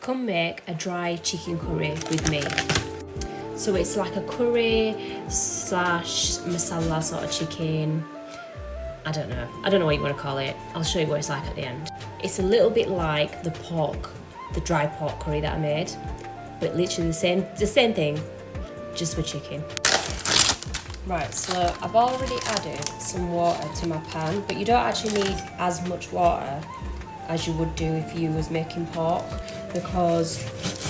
come make a dry chicken curry with me. So it's like a curry slash masala sort of chicken. I don't know what you want to call it. I'll show you what it's like at the end. It's a little bit like the dry pork curry that I made, but literally the same thing, just with chicken. Right, so I've already added some water to my pan, but you don't actually need as much water as you would do if you was making pork, because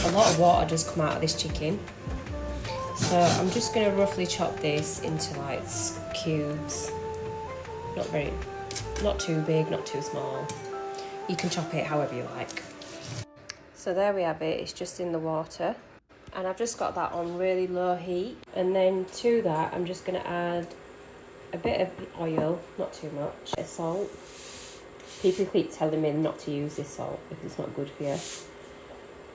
a lot of water does come out of this chicken. So I'm just going to roughly chop this into like cubes. Not too big, not too small. You can chop it however you like. So there we have it, it's just in the water. And I've just got that on really low heat. And then to that, I'm just going to add a bit of oil, not too much, a salt. People keep telling me not to use this salt if it's not good for you.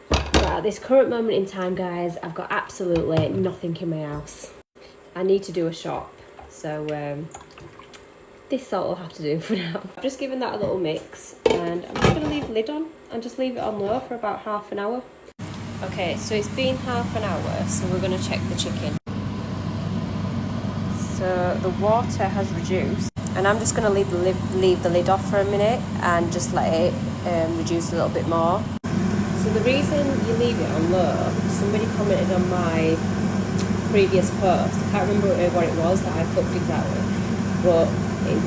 But at this current moment in time, guys, I've got absolutely nothing in my house. I need to do a shop, so this salt will have to do for now. I've just given that a little mix, and I'm just going to leave the lid on and just leave it on low for about half an hour. Okay, so it's been half an hour, so we're going to check the chicken. So the water has reduced, and I'm just going to leave the lid off for a minute and just let it reduce a little bit more. So the reason you leave it on low, somebody commented on my previous post, I can't remember what it was that I cooked exactly, but it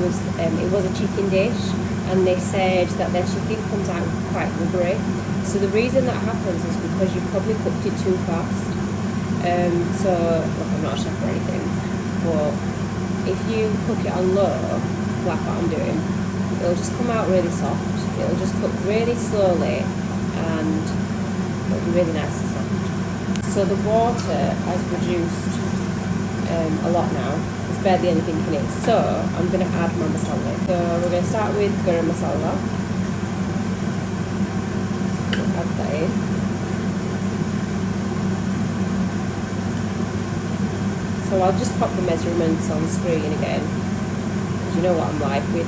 was a chicken dish, and they said that their chicken comes out quite rubbery. So the reason that happens is because you probably cooked it too fast. So look, I'm not a chef or anything, but if you cook it on low, like what I'm doing, it'll just come out really soft. It'll just cook really slowly, and it'll be really nice and soft. So the water has reduced a lot now. There's barely anything in it. So I'm going to add my masala. So we're going to start with garam masala. Add that in. So I'll just pop the measurements on screen again. You know what I'm like with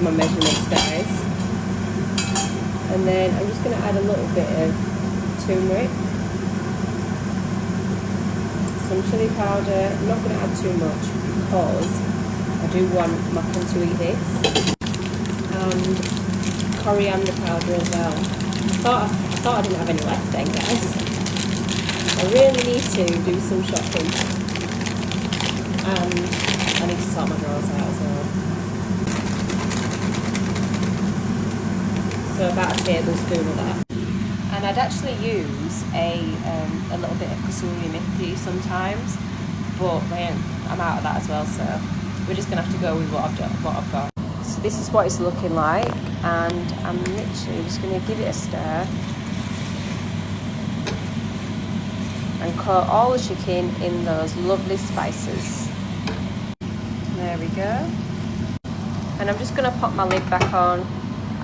my measurements, guys. And then I'm just going to add a little bit of turmeric, some chili powder. I'm not going to add too much because I do want Mackin to eat this, and coriander powder as well. I thought I didn't have any left then, guys. I really need to do some shopping, and I need to sort my drawers out as well. So about a tablespoon of that. And I'd actually use a little bit of kasuri methi sometimes, but I'm out of that as well, so we're just going to have to go with what I've got. So this is what it's looking like, and I'm literally just going to give it a stir and coat all the chicken in those lovely spices. There we go. And I'm just going to pop my lid back on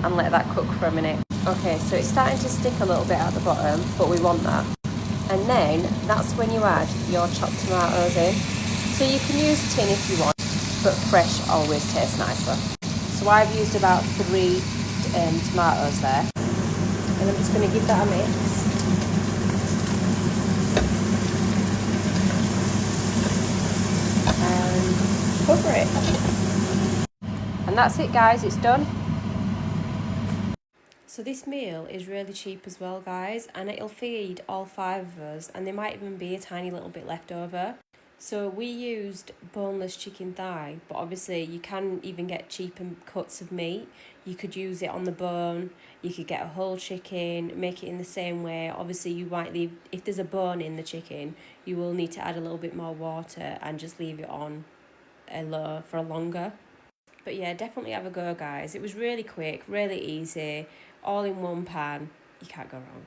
and let that cook for a minute. Okay, so it's starting to stick a little bit at the bottom, but we want that. And then that's when you add your chopped tomatoes in. So you can use tin if you want, but fresh always tastes nicer. So I've used about 3 tomatoes there. And I'm just going to give that a mix. And cover it. And that's it, guys, it's done. So this meal is really cheap as well, guys, and it'll feed all 5 of us, and there might even be a tiny little bit left over. So we used boneless chicken thigh, but obviously you can even get cheaper cuts of meat. You could use it on the bone, you could get a whole chicken, make it in the same way. Obviously you might leave, if there's a bone in the chicken, you will need to add a little bit more water and just leave it on low for longer. But yeah, definitely have a go, guys. It was really quick, really easy, all in one pan. You can't go wrong.